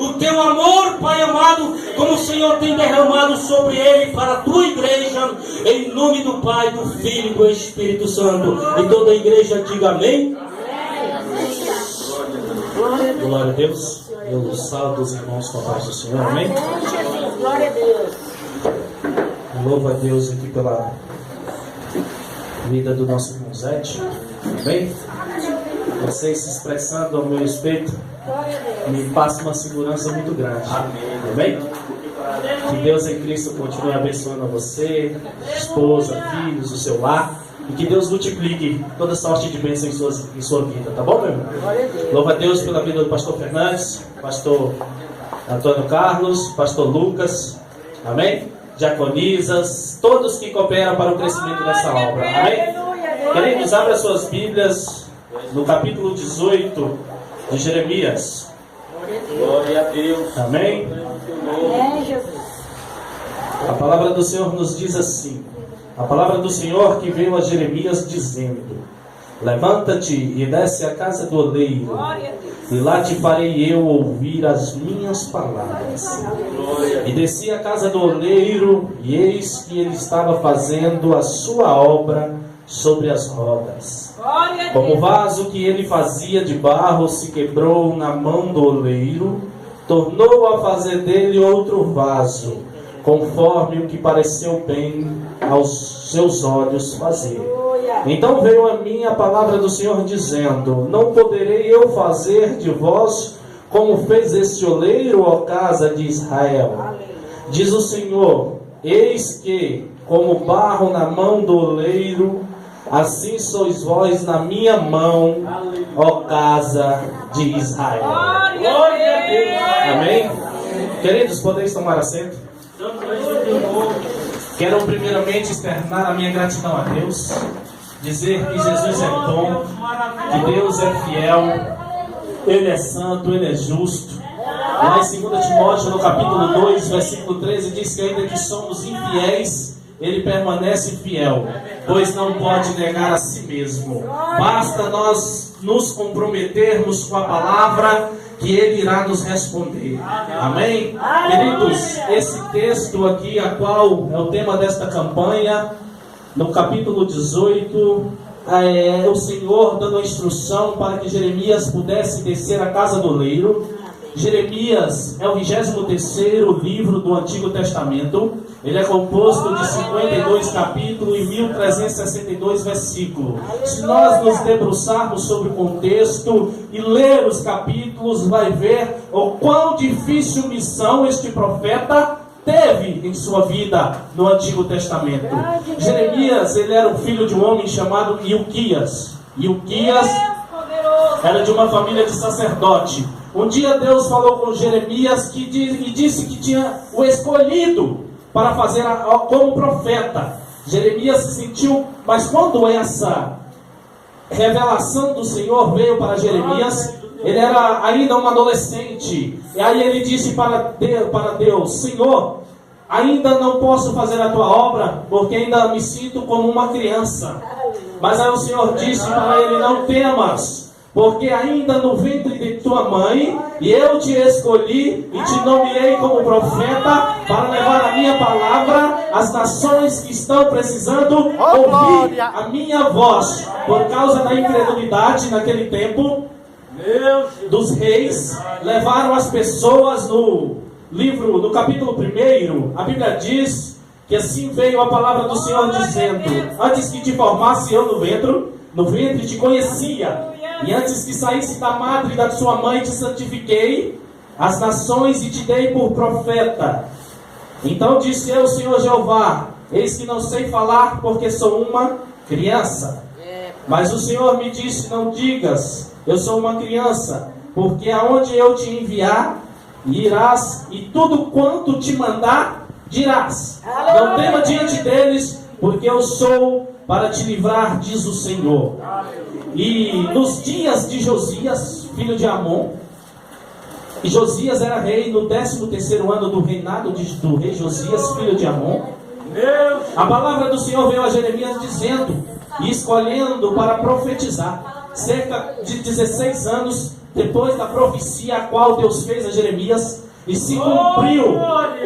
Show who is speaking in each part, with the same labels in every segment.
Speaker 1: o teu amor, Pai amado, como o Senhor tem derramado sobre ele para a tua igreja, em nome do Pai, do Filho e do Espírito Santo. E toda a igreja diga amém. Glória a Deus. Eu salvo os irmãos com a paz do Senhor, amém?
Speaker 2: Glória a Deus.
Speaker 1: Louvo a Deus aqui pela vida do nosso irmão Zete, amém? Vocês se expressando ao meu respeito me passa uma segurança muito grande, amém? Que Deus em Cristo continue abençoando a você, esposa, filhos, o seu lar, e que Deus multiplique toda sorte de bênção em sua vida, tá bom, meu irmão? Louva a Deus pela vida do pastor Fernandes, pastor Antônio Carlos, pastor Lucas, amém? Diaconisas, todos que cooperam para o crescimento dessa obra, amém? Queridos, abra suas Bíblias no capítulo 18 de Jeremias.
Speaker 3: Glória a Deus.
Speaker 1: Amém?
Speaker 2: É, Jesus.
Speaker 1: A palavra do Senhor nos diz assim: a palavra do Senhor que veio a Jeremias dizendo: levanta-te e desce à casa do oleiro, e lá te farei eu ouvir as minhas palavras. E desci à casa do oleiro, e eis que ele estava fazendo a sua obra sobre as rodas. Como o vaso que ele fazia de barro se quebrou na mão do oleiro, tornou a fazer dele outro vaso, conforme o que pareceu bem aos seus olhos fazer. Então veio a mim a palavra do Senhor dizendo: não poderei eu fazer de vós como fez este oleiro, ó casa de Israel? Diz o Senhor: eis que, como barro na mão do oleiro, assim sois vós na minha mão, ó casa de Israel.
Speaker 3: Glória a Deus.
Speaker 1: Amém? Queridos, podeis tomar assento? Quero primeiramente externar a minha gratidão a Deus, dizer que Jesus é bom, que Deus é fiel, Ele é santo, Ele é justo. Lá em 2 Timóteo, no capítulo 2, versículo 13, diz que ainda que somos infiéis, Ele permanece fiel, pois não pode negar a si mesmo. Basta nós nos comprometermos com a palavra, que Ele irá nos responder. Amém? Queridos, esse texto aqui, a qual é o tema desta campanha, no capítulo 18, é o Senhor dando a instrução para que Jeremias pudesse descer à casa do oleiro. Jeremias é o 23º livro do Antigo Testamento. Ele é composto de 52 capítulos e 1362 versículos. Se nós nos debruçarmos sobre o contexto e ler os capítulos, vai ver o quão difícil missão este profeta teve em sua vida no Antigo Testamento. Jeremias, ele era o filho de um homem chamado Ilquias. Ilquias era de uma família de sacerdote. Um dia Deus falou com Jeremias e disse que tinha o escolhido para fazer como profeta. Jeremias se sentiu, mas quando essa revelação do Senhor veio para Jeremias, ele era ainda um adolescente. E aí ele disse para Deus: Senhor, ainda não posso fazer a tua obra, porque ainda me sinto como uma criança. Mas aí o Senhor disse para ele: não temas, porque ainda no ventre de tua mãe, e eu te escolhi e te nomeei como profeta para levar a minha palavra às nações que estão precisando ouvir a minha voz. Por causa da incredulidade naquele tempo dos reis, levaram as pessoas no capítulo 1, a Bíblia diz que assim veio a palavra do Senhor dizendo: antes que te formasse eu no ventre te conhecia, e antes que saísse da madre da sua mãe te santifiquei as nações e te dei por profeta. Então disse eu, Senhor Jeová: eis que não sei falar, porque sou uma criança. Mas o Senhor me disse: não digas, eu sou uma criança, porque aonde eu te enviar, irás, e tudo quanto te mandar, dirás. Não tema diante deles, porque eu sou para te livrar, diz o Senhor. E nos dias de Josias, filho de Amon, e Josias era rei no 13º ano do reinado do rei Josias, filho de Amon, a palavra do Senhor veio a Jeremias dizendo, e escolhendo para profetizar, cerca de 16 anos depois da profecia a qual Deus fez a Jeremias, e se cumpriu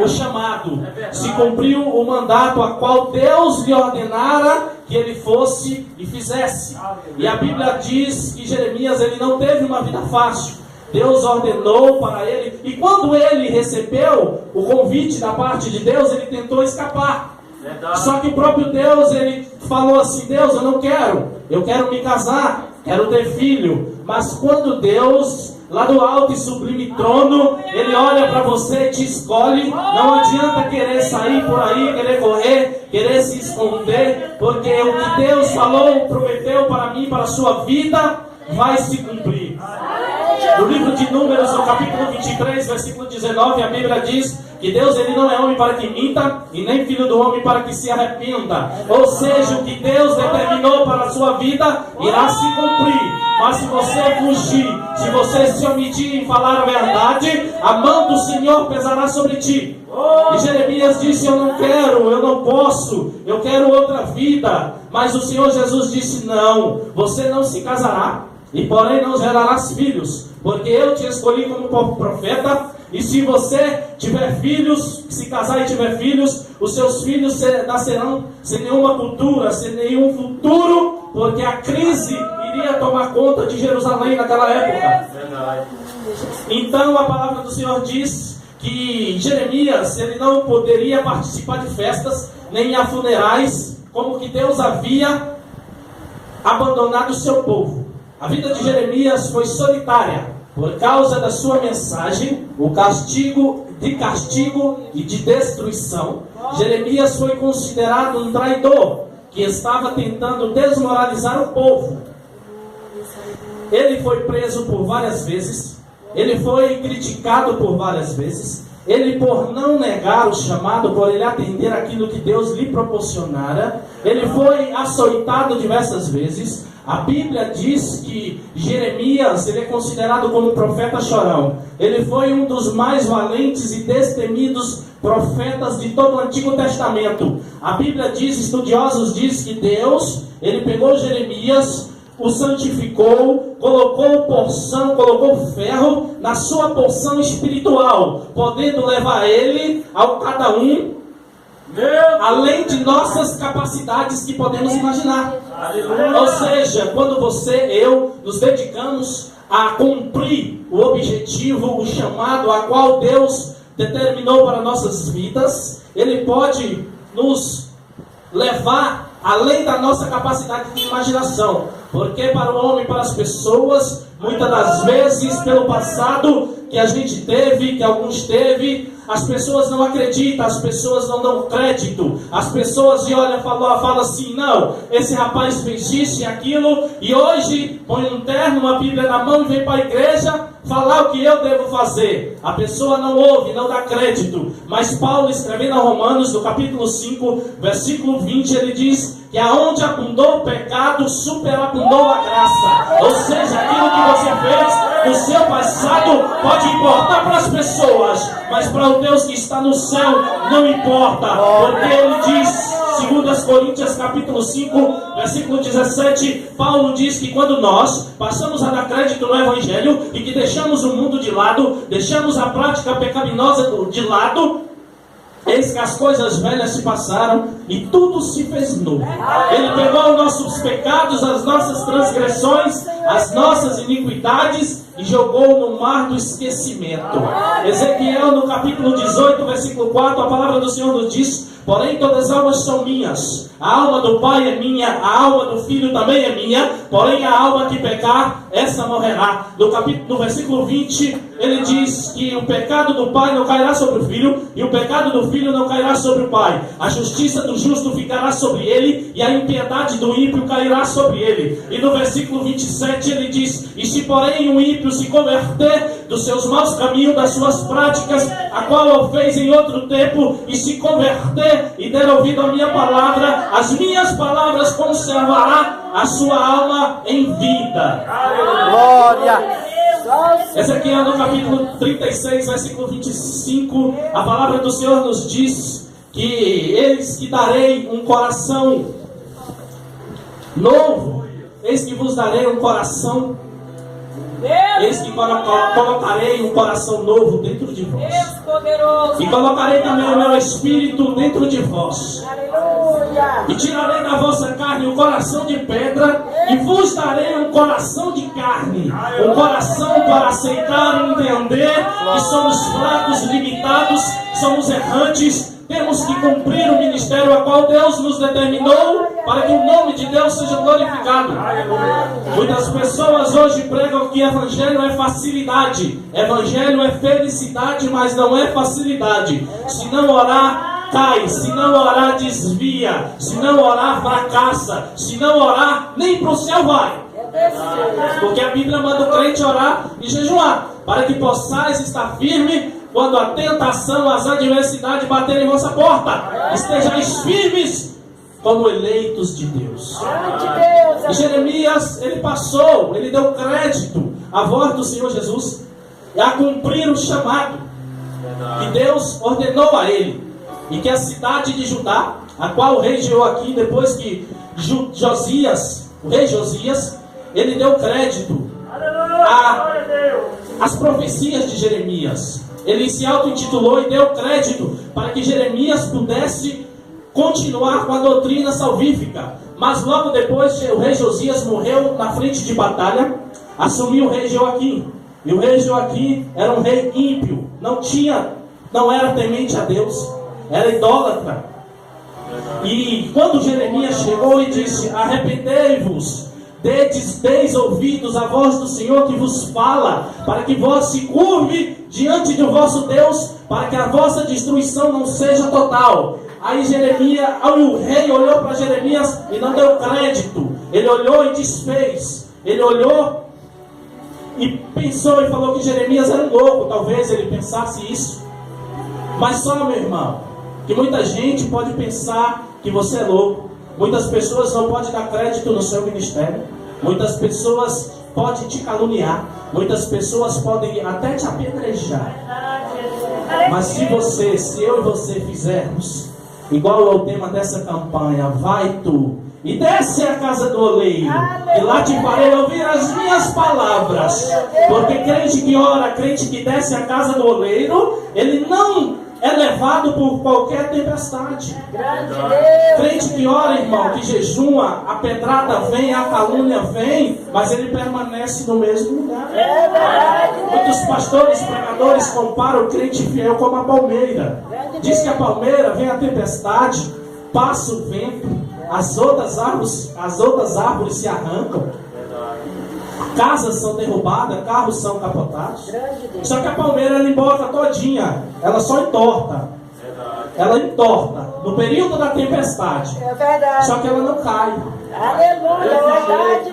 Speaker 1: o chamado, se cumpriu o mandato a qual Deus lhe ordenara que ele fosse e fizesse. E a Bíblia diz que Jeremias ele não teve uma vida fácil. Deus ordenou para ele, e quando ele recebeu o convite da parte de Deus, ele tentou escapar. Só que o próprio Deus, ele falou assim: Deus, eu quero me casar, quero ter filho. Mas quando Deus, lá do alto e sublime trono, ele olha para você e te escolhe, não adianta querer sair por aí, querer correr, querer se esconder, porque o que Deus falou, prometeu para mim, para a sua vida, vai se cumprir. No livro de Números, no capítulo 23, versículo 19, a Bíblia diz que Deus ele não é homem para que minta, e nem filho do homem para que se arrependa. Ou seja, o que Deus determinou para a sua vida irá se cumprir. Mas se você fugir, se você se omitir em falar a verdade, a mão do Senhor pesará sobre ti. E Jeremias disse: eu não quero, eu não posso, eu quero outra vida. Mas o Senhor Jesus disse: não, você não se casará, e porém não gerarás filhos, porque eu te escolhi como profeta. E se você tiver filhos, se casar e tiver filhos, os seus filhos nascerão sem nenhuma cultura, sem nenhum futuro, porque a crise iria tomar conta de Jerusalém naquela época. Então a palavra do Senhor diz que Jeremias ele não poderia participar de festas, nem a funerais, como que Deus havia abandonado o seu povo. A vida de Jeremias foi solitária. Por causa da sua mensagem, o castigo e de destruição, Jeremias foi considerado um traidor que estava tentando desmoralizar o povo. Ele foi preso por várias vezes, ele foi criticado por várias vezes, ele por não negar o chamado, por ele atender aquilo que Deus lhe proporcionara, ele foi açoitado diversas vezes. A Bíblia diz que Jeremias ele é considerado como profeta chorão. Ele foi um dos mais valentes e destemidos profetas de todo o Antigo Testamento. A Bíblia diz, estudiosos dizem que Deus, ele pegou Jeremias, o santificou, colocou ferro na sua porção espiritual, podendo levar ele ao cada um, além de nossas capacidades que podemos imaginar. Ou seja, quando eu nos dedicamos a cumprir o objetivo, o chamado a qual Deus determinou para nossas vidas, Ele pode nos levar além da nossa capacidade de imaginação. Porque para o homem, para as pessoas, muitas das vezes, pelo passado que a gente teve, que alguns teve, as pessoas não acreditam, as pessoas não dão crédito, as pessoas falam assim: não, esse rapaz fez isso e aquilo, e hoje põe um terno, uma Bíblia na mão e vem para a igreja falar o que eu devo fazer. A pessoa não ouve, não dá crédito. Mas Paulo, escrevendo a Romanos, no capítulo 5, versículo 20, ele diz que aonde abundou o pecado, superabundou a graça. Ou seja, aquilo que você fez no seu passado pode importar para as pessoas, mas para o Deus que está no céu não importa, porque ele diz, 2 Coríntios capítulo 5, versículo 17, Paulo diz que quando nós passamos a dar crédito no Evangelho e que deixamos o mundo de lado, deixamos a prática pecaminosa de lado, eis que as coisas velhas se passaram e tudo se fez novo. Ele pegou os nossos pecados, as nossas transgressões, as nossas iniquidades e jogou no mar do esquecimento. Ezequiel no capítulo 18, versículo 4, a palavra do Senhor nos diz: porém todas as almas são minhas, a alma do pai é minha, a alma do filho também é minha, porém a alma que pecar, essa morrerá. No versículo 20, ele diz que o pecado do pai não cairá sobre o filho, e o pecado do filho não cairá sobre o pai. A justiça do justo ficará sobre ele, e a impiedade do ímpio cairá sobre ele. E no versículo 27 ele diz: e se porém o ímpio se converter dos seus maus caminhos, das suas práticas, a qual o fez em outro tempo, e se converter e der ouvido à minha palavra, as minhas palavras conservará a sua alma em vida.
Speaker 2: Glória!
Speaker 1: Ezequiel no capítulo 36, versículo 25, a palavra do Senhor nos diz que eis que darei um coração novo, eis que vos darei um coração Eis que colocarei um coração novo dentro de vós. E colocarei também o meu espírito dentro de vós. E tirarei da vossa carne um coração de pedra e vos darei um coração de carne. Um coração para aceitar e entender que somos fracos, limitados, somos errantes. Temos que cumprir o ministério a qual Deus nos determinou para que o nome de Deus seja glorificado. Muitas pessoas hoje pregam que evangelho é facilidade. Evangelho é felicidade, mas não é facilidade. Se não orar, cai. Se não orar, desvia. Se não orar, fracassa. Se não orar, nem para o céu vai. Porque a Bíblia manda o crente orar e jejuar, para que possais estar firme quando a tentação, as adversidades baterem em vossa porta. Estejais firmes como eleitos de Deus. E Jeremias, ele passou, ele deu crédito à voz do Senhor Jesus a cumprir o chamado que Deus ordenou a ele. E que a cidade de Judá, a qual o rei Jeoaquim, depois que Josias, o rei Josias, ele deu crédito às profecias de Jeremias. Ele se auto-intitulou e deu crédito para que Jeremias pudesse continuar com a doutrina salvífica. Mas logo depois o rei Josias morreu na frente de batalha, assumiu o rei Jeoaquim. E o rei Jeoaquim era um rei ímpio, não era temente a Deus, era idólatra. E quando Jeremias chegou e disse: arrependei-vos, deis ouvidos à voz do Senhor que vos fala, para que vós se curve diante do vosso Deus, para que a vossa destruição não seja total. Aí o rei olhou para Jeremias e não deu crédito. Ele olhou e desfez. Ele olhou e pensou e falou que Jeremias era um louco. Talvez ele pensasse isso. Mas só, meu irmão, que muita gente pode pensar que você é louco. Muitas pessoas não podem dar crédito no seu ministério. Muitas pessoas podem te caluniar. Muitas pessoas podem até te apedrejar. Mas se eu e você fizermos igual ao tema dessa campanha, vai tu e desce à casa do oleiro, e lá te farei ouvir as minhas palavras. Porque crente que ora, crente que desce à casa do oleiro, ele não é levado por qualquer tempestade. Crente que ora, irmão, que jejuma, a pedrada vem, a calúnia vem, mas ele permanece no mesmo lugar. Muitos pastores, pregadores comparam o crente fiel como a palmeira. Diz que a palmeira vem a tempestade, passa o vento, as outras árvores se arrancam, casas são derrubadas, carros são capotados. Só que a palmeira ela embota todinha, ela só entorta. Ela entorta no período da tempestade. Só que ela não cai.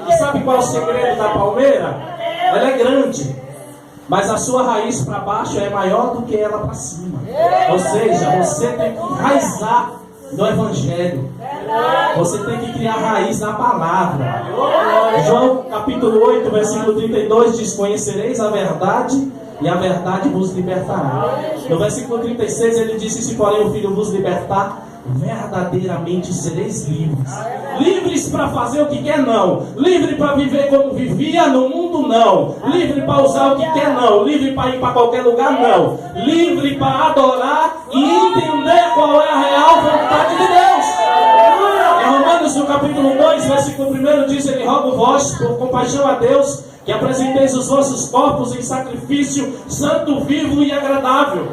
Speaker 1: E sabe qual é o segredo da palmeira? Ela é grande, mas a sua raiz para baixo é maior do que ela para cima. Ou seja, você tem que enraizar no Evangelho. Você tem que criar raiz na palavra. João capítulo 8, versículo 32 diz: conhecereis a verdade e a verdade vos libertará. No versículo 36 ele disse: se porém o Filho vos libertar, verdadeiramente sereis livres. Livres para fazer o que quer, não. Livre para viver como vivia no mundo, não. Livre para usar o que quer, não. Livre para ir para qualquer lugar, não. Livre para adorar e entender qual é a real vontade de Deus. Em Romanos no capítulo 2, versículo 1 diz: ele roga vós, por compaixão a Deus, que apresenteis os vossos corpos em sacrifício santo, vivo e agradável,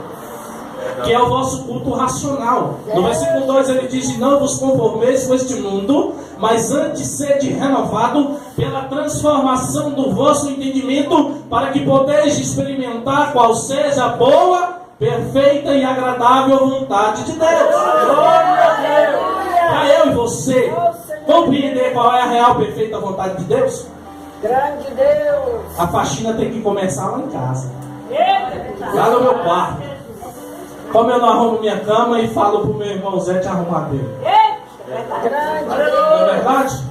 Speaker 1: que é o vosso culto racional. No versículo 2 ele diz: não vos conformeis com este mundo, mas antes sede renovado pela transformação do vosso entendimento, para que podeis experimentar qual seja a boa, perfeita e agradável vontade de Deus. Para eu e você compreender qual é a real, perfeita vontade de Deus,
Speaker 4: grande Deus,
Speaker 1: a faxina tem que começar lá em casa, lá no meu quarto. Como eu não arrumo minha cama e falo pro meu irmão Zé te arrumar dele. Não é verdade?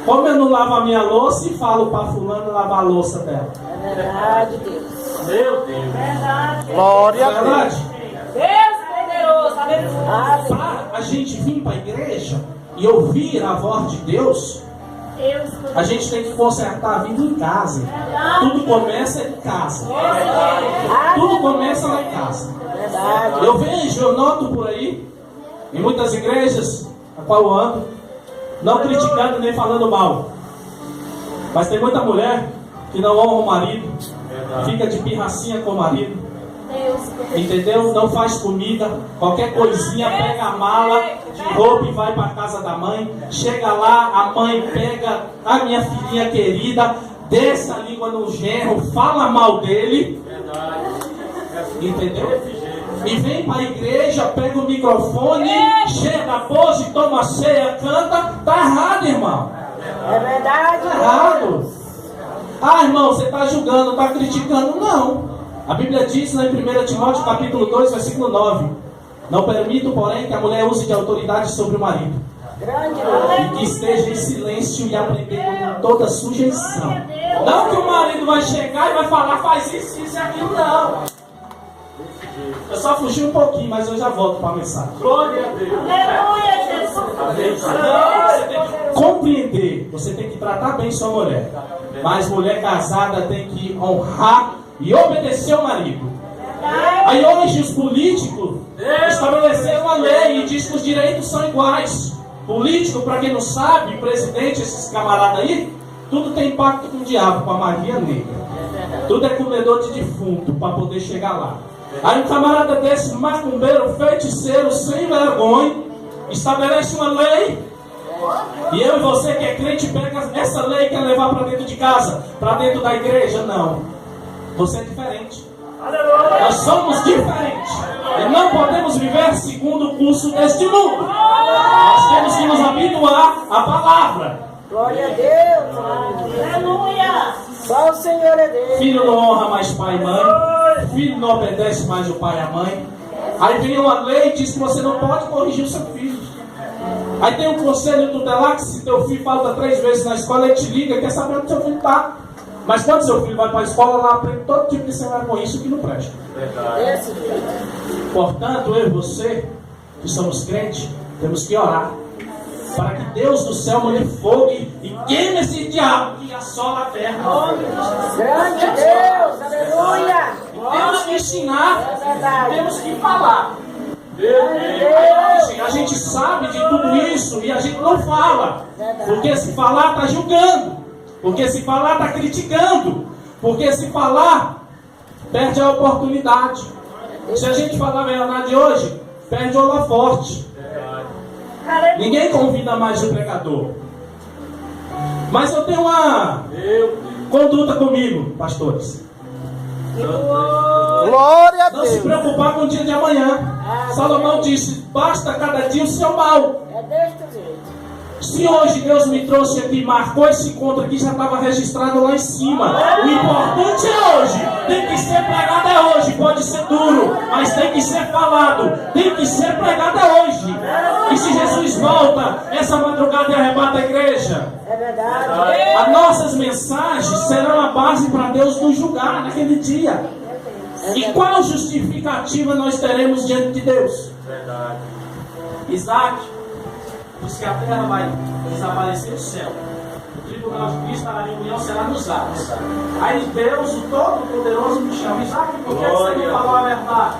Speaker 1: Como eu não lavo a minha louça e falo para fulano lavar a louça dela.
Speaker 4: é verdade, Deus.
Speaker 3: Meu Deus.
Speaker 2: Glória
Speaker 1: Não é
Speaker 2: a
Speaker 1: verdade?
Speaker 4: Deus poderoso, aleluia.
Speaker 1: Para a gente vir para a igreja e ouvir a voz de Deus, A gente tem que consertar a vida em casa. Tudo começa em casa. Tudo começa lá em casa. Eu vejo, eu noto por aí, em muitas igrejas a qual eu ando, não criticando nem falando mal, mas tem muita mulher que não honra o marido, fica de pirracinha com o marido, entendeu? Não faz comida, qualquer coisinha pega a mala de roupa e vai para a casa da mãe. Chega lá, a mãe pega a minha filhinha querida, desce a língua no genro, fala mal dele, entendeu? E vem para a igreja, pega o microfone, cheia da pose, toma ceia, canta. Tá errado, irmão.
Speaker 4: É verdade.
Speaker 1: Tá errado. Ah, irmão, você está julgando, está criticando. Não. A Bíblia diz lá em 1 Timóteo capítulo 2, versículo 9: não permito, porém, que a mulher use de autoridade sobre o marido, e que esteja em silêncio e aprendendo com toda sujeição. Não que o marido vai chegar e vai falar, faz isso e aquilo, não. Eu só fugi um pouquinho, mas eu já volto para a mensagem.
Speaker 3: Glória a Deus.
Speaker 4: Aleluia, Jesus.
Speaker 1: Não, você tem que compreender, você tem que tratar bem sua mulher. Mas mulher casada tem que honrar e obedecer ao marido. Aí hoje os políticos estabeleceram uma lei e diz que os direitos são iguais. Político, para quem não sabe, presidente, esses camaradas aí, tudo tem pacto com o diabo, com a Maria Negra. Tudo é comedor de defunto para poder chegar lá. Aí um camarada desse, macumbeiro, feiticeiro, sem vergonha, estabelece uma lei. E eu e você que é crente pega essa lei e quer levar para dentro de casa, para dentro da igreja. Não. Você é diferente. Nós somos diferentes. E não podemos viver segundo o curso deste mundo. Nós temos que nos habituar à palavra.
Speaker 4: Glória a Deus. Aleluia. Só o Senhor é Deus.
Speaker 1: Filho não honra mais pai e mãe. Filho não obedece mais o pai e a mãe. Aí vem uma lei e diz que você não pode corrigir o seu filho. Aí tem um conselho tutelar que se teu filho falta 3 vezes na escola, ele te liga e quer saber onde seu filho está. Mas quando seu filho vai para a escola, lá aprende todo tipo de cenário com isso que não presta.
Speaker 4: Esse jeito.
Speaker 1: Portanto, eu e você, que somos crentes, temos que orar para que Deus do céu mande fogo e queime esse diabo que assola a terra.
Speaker 4: Grande Deus. Aleluia.
Speaker 1: Temos que ensinar,
Speaker 4: É verdade.
Speaker 1: temos que falar. A gente sabe de tudo isso e a gente não fala. Porque se falar está julgando. Porque se falar está criticando. Porque se falar perde a oportunidade. Se a gente falar a verdade hoje, perde o holofote. Ninguém convida mais o pregador. Mas eu tenho uma conduta comigo, pastores.
Speaker 2: Glória a
Speaker 1: Não se
Speaker 2: Deus.
Speaker 1: preocupar com o dia de amanhã. Salomão disse, basta cada dia o seu mal.
Speaker 4: É deste jeito.
Speaker 1: Se hoje Deus me trouxe aqui, marcou esse encontro aqui, já estava registrado lá em cima. O importante é hoje. Tem que ser pregado é hoje. Pode ser duro, mas tem que ser falado. Tem que ser pregado é hoje. E se Jesus volta essa madrugada e arrebata a igreja,
Speaker 4: É verdade.
Speaker 1: as nossas mensagens serão a base para Deus nos julgar naquele dia. E qual justificativa nós teremos diante de Deus? Isaac disse que a terra vai desaparecer do céu. O tribunal de Cristo, a reunião será nos ares. Aí Deus, o Todo-Poderoso, me chama: Isaac, por que você não falou a verdade?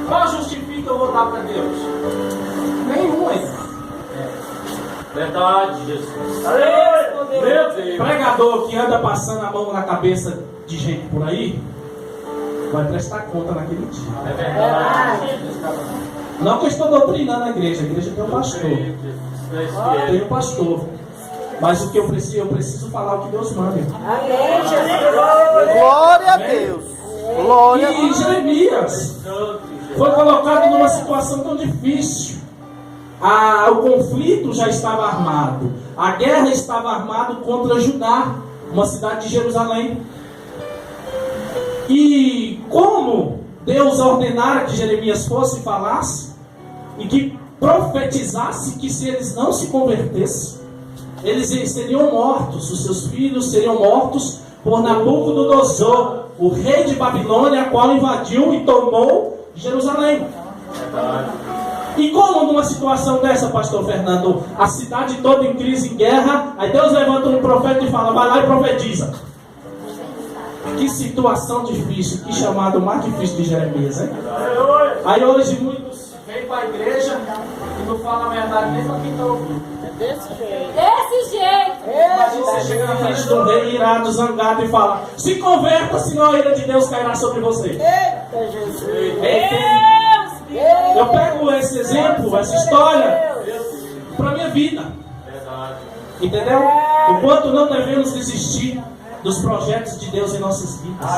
Speaker 1: Qual justifica eu voltar para Deus? Nenhum, irmão.
Speaker 3: Verdade, Jesus.
Speaker 4: Meu
Speaker 3: Deus.
Speaker 1: Pregador que anda passando a mão na cabeça de gente por aí, vai prestar conta naquele dia.
Speaker 3: É verdade.
Speaker 1: Não que eu estou doutrinando a igreja tem um pastor. Tem um pastor. Mas o que eu preciso falar o que Deus manda.
Speaker 4: Amém, Jesus.
Speaker 2: Glória a Deus. Glória a
Speaker 1: E
Speaker 2: Deus.
Speaker 1: Jeremias foi colocado numa situação tão difícil. O conflito já estava armado. A guerra estava armada contra Judá, uma cidade de Jerusalém. E como Deus ordenara que Jeremias fosse e falasse, e que profetizasse que se eles não se convertessem, eles seriam mortos, os seus filhos seriam mortos por Nabucodonosor, o rei de Babilônia, a qual invadiu e tomou Jerusalém. E como numa situação dessa, pastor Fernando, a cidade toda em crise, em guerra, aí Deus levanta um profeta e fala, vai lá e profetiza. Que situação difícil, que chamado mais difícil de Jeremias, hein? Aí hoje muitos vêm para a igreja e não falam a verdade nem para quem está ouvindo.
Speaker 4: Desse jeito.
Speaker 3: Desse jeito.
Speaker 1: Imagina você chega na frente de um rei irado, zangado e fala, se converta, senão a ira de Deus cairá sobre você.
Speaker 4: Eita, Jesus.
Speaker 1: Eu pego esse exemplo, essa história, para a minha vida. Entendeu? O quanto não devemos desistir dos projetos de Deus em nossas vidas.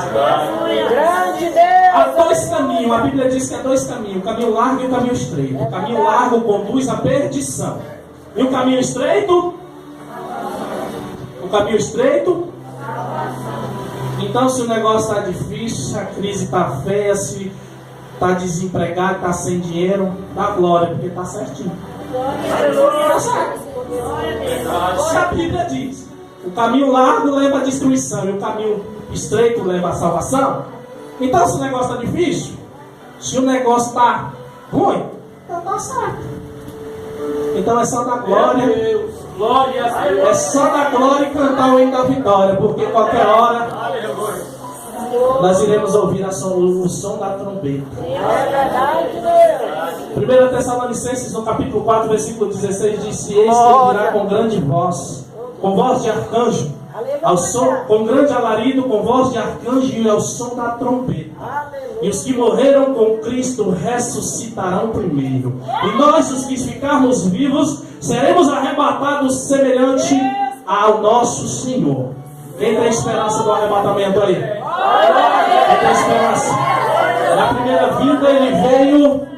Speaker 4: Grande Deus.
Speaker 1: Há dois caminhos, a Bíblia diz que há dois caminhos, o caminho largo e o caminho estreito. O caminho largo conduz à perdição. E o caminho estreito? O caminho estreito? Então, se o negócio está difícil, se a crise está feia, se está desempregado, está sem dinheiro, dá glória, porque está certinho. Está certo. Se a Bíblia diz, o caminho largo leva à destruição e o caminho estreito leva à salvação. Então, se o negócio está difícil, se o negócio está ruim, então está certo. Então é só dar glória. É só dar glória e cantar o hino da vitória, porque qualquer hora nós iremos ouvir o som da trombeta.
Speaker 4: É verdade, Deus.
Speaker 1: 1 Tessalonicenses, no capítulo 4, versículo 16, diz: eis que ele virá com grande voz, com voz de arcanjo, ao som, com grande alarido, com voz de arcanjo e ao som da trombeta. E os que morreram com Cristo ressuscitarão primeiro. E nós, os que ficarmos vivos, seremos arrebatados semelhante ao nosso Senhor. Quem tem esperança do arrebatamento aí? Quem tem esperança? Na primeira vinda ele veio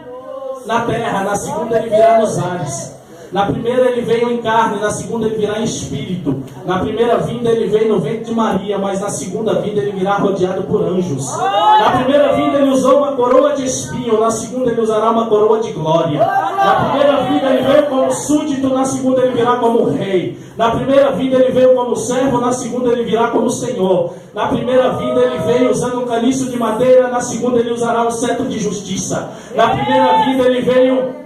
Speaker 1: na terra, na segunda ele virá nos ares. Na primeira ele veio em carne, na segunda ele virá em espírito. Na primeira vinda ele veio no ventre de Maria, mas na segunda vinda ele virá rodeado por anjos. Na primeira vinda ele usou uma coroa de espinho, na segunda ele usará uma coroa de glória. Na primeira vinda ele veio como súdito, na segunda ele virá como rei. Na primeira vinda ele veio como servo, na segunda ele virá como senhor. Na primeira vinda ele veio usando um caniço de madeira, na segunda ele usará um cetro de justiça. Na primeira vinda ele veio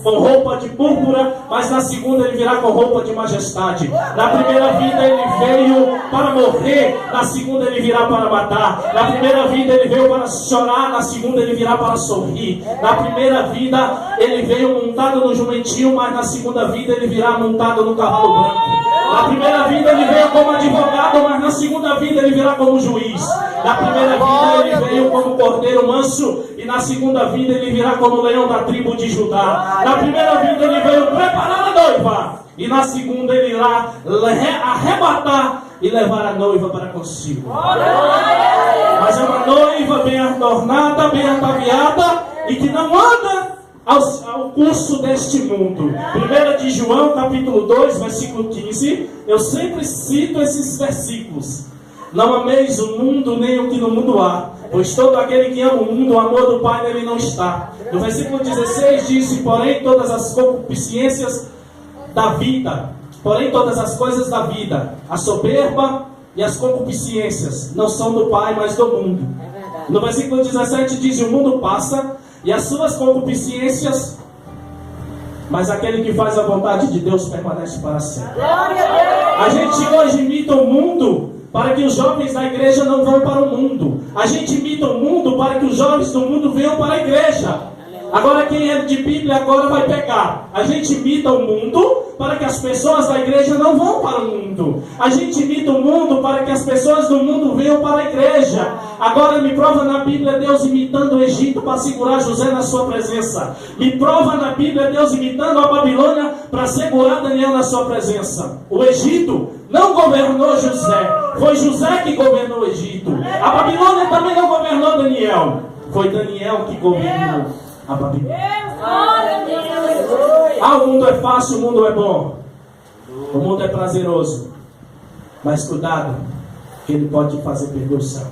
Speaker 1: com roupa de púrpura, mas na segunda ele virá com roupa de majestade. Na primeira vida ele veio para morrer, na segunda ele virá para matar. Na primeira vida ele veio para chorar, na segunda ele virá para sorrir. Na primeira vida ele veio montado no jumentinho, mas na segunda vida ele virá montado no cavalo branco. Na primeira vida ele veio como advogado, mas na segunda vida ele virá como juiz. Na primeira vida ele veio como cordeiro manso, e na segunda vida ele virá como leão da tribo de Judá. Na primeira vida ele veio preparar a noiva, e na segunda ele irá arrebatar e levar a noiva para consigo. Mas é uma noiva bem adornada, bem ataviada, e que não anda ao curso deste mundo. 1 de João, capítulo 2, versículo 15. Eu sempre cito esses versículos. Não ameis o mundo, nem o que no mundo há, pois todo aquele que ama o mundo, o amor do Pai nele não está. No versículo 16 diz: porém todas as concupiscências da vida, porém todas as coisas da vida, a soberba e as concupiscências, não são do Pai, mas do mundo. No versículo 17 diz: o mundo passa e as suas concupiscências, mas aquele que faz a vontade de Deus permanece para sempre. A gente hoje imita o mundo para que os jovens da igreja não vão para o mundo. A gente imita o mundo para que os jovens do mundo venham para a igreja. Agora quem é de Bíblia agora vai pegar. A gente imita o mundo para que as pessoas da igreja não vão para o mundo. A gente imita o mundo para que as pessoas do mundo venham para a igreja. Agora me prova na Bíblia Deus imitando o Egito para segurar José na sua presença. Me prova na Bíblia Deus imitando a Babilônia para segurar Daniel na sua presença. O Egito não governou José, foi José que governou o Egito. A Babilônia também não governou Daniel, foi Daniel que governou a Babilônia. Ah, o mundo é fácil, o mundo é bom, o mundo é prazeroso, mas cuidado, que ele pode te fazer perder o céu.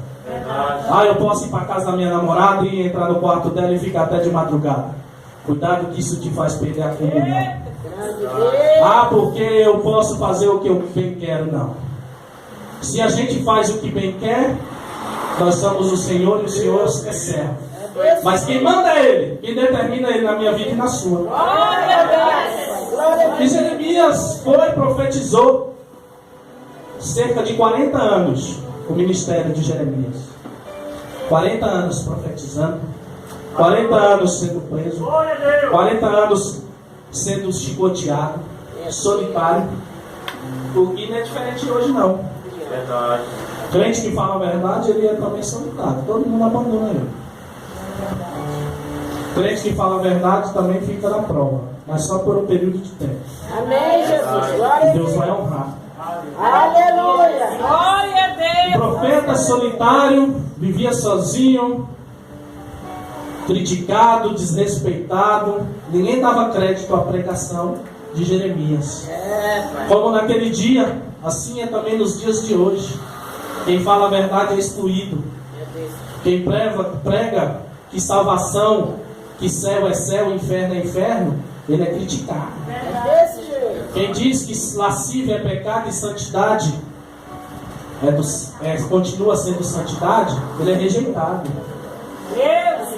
Speaker 1: Ah, eu posso ir para a casa da minha namorada e entrar no quarto dela e ficar até de madrugada. Cuidado que isso te faz perder a comunhão. Ah, porque eu posso fazer o que eu bem quero. Não. Se a gente faz o que bem quer, nós somos o Senhor e o Senhor é servo. Mas quem manda é Ele, quem determina Ele na minha vida e na sua.
Speaker 4: Glória a Deus. Glória a
Speaker 1: E
Speaker 4: Deus.
Speaker 1: Jeremias foi e profetizou cerca de 40 anos o ministério de Jeremias. 40 anos profetizando, 40 anos sendo preso, 40 anos sendo chicoteado, solitário. O que não é diferente hoje não.
Speaker 3: Verdade.
Speaker 1: Crente que fala a verdade, ele é também solitário. Todo mundo abandona ele. Crente que fala a verdade também fica na prova, mas só por um período de tempo.
Speaker 4: Amém, Jesus. Glória
Speaker 1: E
Speaker 4: a
Speaker 1: Deus
Speaker 4: Deus.
Speaker 1: vai honrar.
Speaker 4: Aleluia. Glória a
Speaker 1: O
Speaker 4: Deus.
Speaker 1: profeta solitário vivia sozinho, criticado, desrespeitado. Ninguém dava crédito à pregação de Jeremias. Como naquele dia, assim é também nos dias de hoje. Quem fala a verdade é excluído. Quem prega que salvação, que céu é céu, inferno é inferno, ele é criticado.
Speaker 4: É desse jeito.
Speaker 1: Quem diz que lascívia é pecado e santidade continua sendo santidade, ele é rejeitado.
Speaker 4: Deus.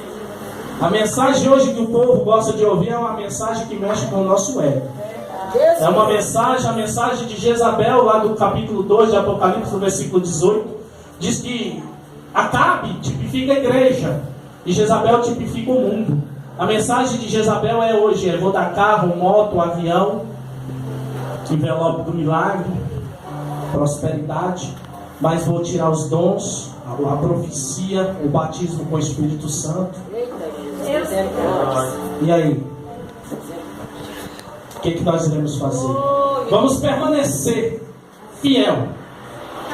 Speaker 1: A mensagem hoje que o povo gosta de ouvir é uma mensagem que mexe com o nosso ego.
Speaker 4: Deus.
Speaker 1: É uma mensagem, a mensagem de Jezabel, lá do capítulo 2 de Apocalipse, no versículo 18, diz que Acabe tipifica a igreja e Jezabel tipifica o mundo. A mensagem de Jezabel é hoje: vou dar carro, moto, avião, envelope do milagre, prosperidade, mas vou tirar os dons, a profecia, o batismo com o Espírito Santo.
Speaker 4: Deus.
Speaker 1: E aí? O que nós iremos fazer? Vamos permanecer fiel,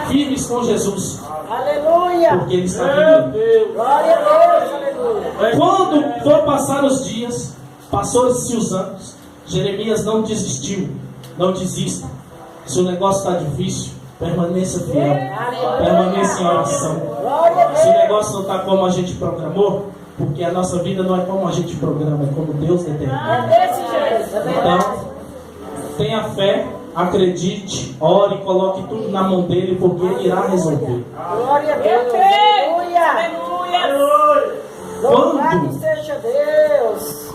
Speaker 1: firmes com Jesus,
Speaker 4: Aleluia.
Speaker 1: porque Ele está vindo.
Speaker 4: Glória a Deus. Aleluia.
Speaker 1: Quando for passar os dias, passou-se os anos, Jeremias não desistiu. Não desista. Se o negócio está difícil, permaneça fiel, permaneça em oração.
Speaker 4: Glória a
Speaker 1: Se o
Speaker 4: Deus.
Speaker 1: negócio não está como a gente programou, porque a nossa vida não é como a gente programa, é como Deus determina.
Speaker 4: É desse jeito. É verdade.
Speaker 1: Então, tenha fé, acredite, ore, coloque tudo na mão dele, porque ele irá resolver.
Speaker 4: Glória a Deus. Aleluia. Louvado seja Deus.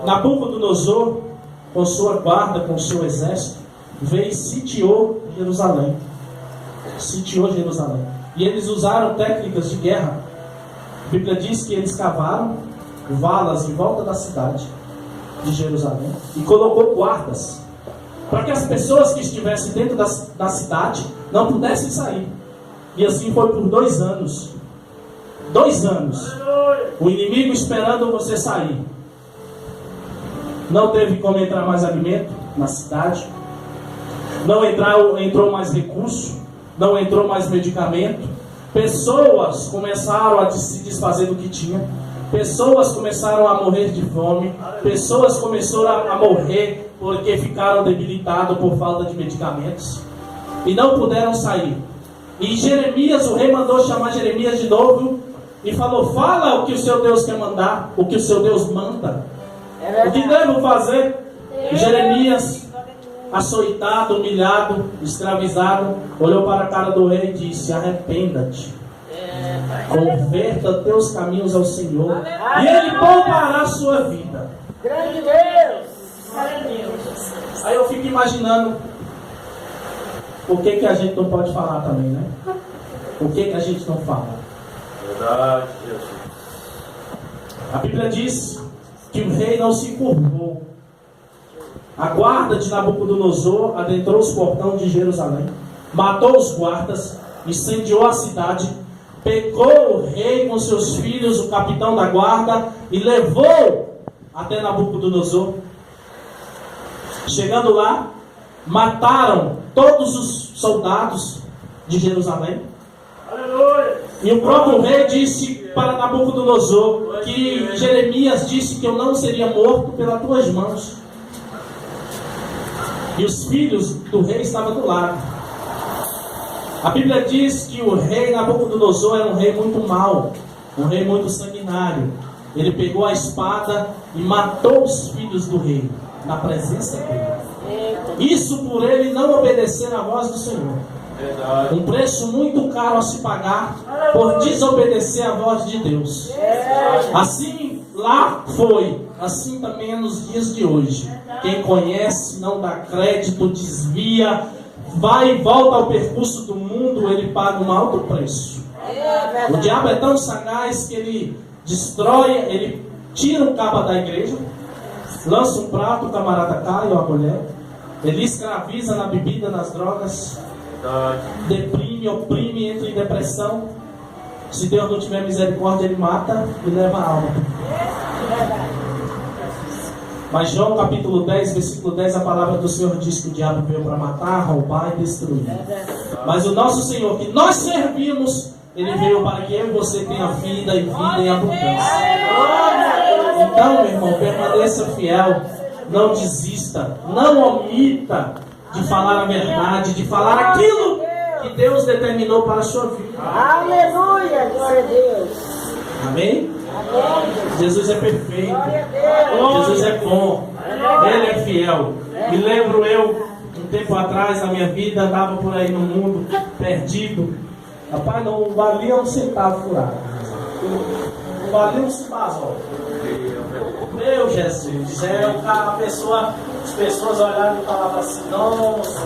Speaker 1: Nabucodonosor, com sua guarda, com seu exército, veio e sitiou Jerusalém. Sitiou Jerusalém. E eles usaram técnicas de guerra. A Bíblia diz que eles cavaram valas em volta da cidade de Jerusalém e colocou guardas para que as pessoas que estivessem dentro da cidade não pudessem sair. E assim foi por 2 anos. 2 anos. O inimigo esperando você sair. Não teve como entrar mais alimento na cidade. Não entrou mais recurso. Não entrou mais medicamento. Pessoas começaram a se desfazer do que tinha. Pessoas começaram a morrer de fome. Pessoas começaram a morrer porque ficaram debilitados por falta de medicamentos. E não puderam sair. E Jeremias, o rei mandou chamar Jeremias de novo e falou: fala o que o seu Deus quer mandar, o que o seu Deus manda. O que devo fazer? E Jeremias, açoitado, humilhado, escravizado, olhou para a cara do rei e disse: arrependa-te, converta teus caminhos ao Senhor, e Ele poupará a sua vida.
Speaker 4: Grande Deus.
Speaker 1: Aí eu fico imaginando o que a gente não pode falar também, né? O que a gente não fala.
Speaker 3: Verdade, Jesus.
Speaker 1: A Bíblia diz que o rei não se curvou. A guarda de Nabucodonosor adentrou os portões de Jerusalém, matou os guardas, incendiou a cidade, pegou o rei com seus filhos, o capitão da guarda, e levou até Nabucodonosor. Chegando lá, mataram todos os soldados de Jerusalém.
Speaker 3: Aleluia.
Speaker 1: E o próprio rei disse para Nabucodonosor que Jeremias disse que eu não seria morto pelas tuas mãos. E os filhos do rei estavam do lado. A Bíblia diz que o rei Nabucodonosor era um rei muito mau, um rei muito sanguinário. Ele pegou a espada e matou os filhos do rei na presença dele. Isso por ele não obedecer à voz do Senhor.
Speaker 3: Verdade.
Speaker 1: Um preço muito caro a se pagar por desobedecer à voz de Deus. Assim lá foi, assim também é nos dias de hoje. Quem conhece não dá crédito, desvia, vai e volta ao percurso do mundo, ele paga um alto preço. O diabo é tão sagaz que ele destrói, ele tira o cabo da igreja, lança um prato, o camarada cai ou a mulher, ele escraviza na bebida, nas drogas,
Speaker 3: Verdade.
Speaker 1: deprime, oprime, entra em depressão. Se Deus não tiver misericórdia, ele mata e leva a alma. Mas João capítulo 10, versículo 10, a palavra do Senhor diz que o diabo veio para matar, roubar e destruir. Mas o nosso Senhor, que nós servimos, ele veio para que eu e você tenha vida e vida em abundância. Então, meu irmão, permaneça fiel, não desista, não omita de falar a verdade, de falar aquilo que Deus determinou para a sua vida.
Speaker 4: Aleluia, glória a Deus.
Speaker 1: Amém?
Speaker 4: Amém.
Speaker 1: Jesus é perfeito,
Speaker 4: Glória a Deus.
Speaker 1: Jesus é bom, Ele é fiel. Me lembro eu, um tempo atrás na minha vida, andava por aí no mundo, perdido. Rapaz, não valia um centavo furado, não valia um cibazol. Meu Jesus, as pessoas olhavam e falavam assim, nossa,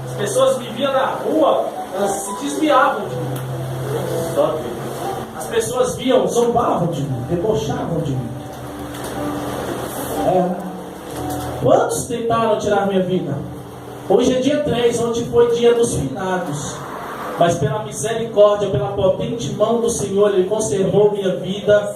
Speaker 1: as pessoas viviam na rua, elas se desviavam de mim.
Speaker 3: Só Deus.
Speaker 1: As pessoas viam, zombavam de mim, debochavam de mim. Quantos tentaram tirar minha vida? Hoje é dia 3, ontem foi dia dos finados. Mas pela misericórdia, pela potente mão do Senhor, Ele conservou minha vida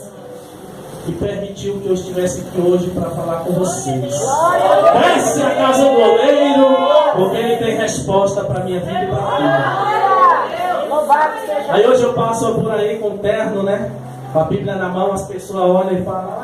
Speaker 1: e permitiu que eu estivesse aqui hoje para falar com vocês. Desce a casa do oleiro, porque Ele tem resposta para minha vida e para a vida.
Speaker 4: Louvado seja
Speaker 1: Aí hoje eu passo por aí com terno, né? Com a Bíblia na mão, as pessoas olham e falam...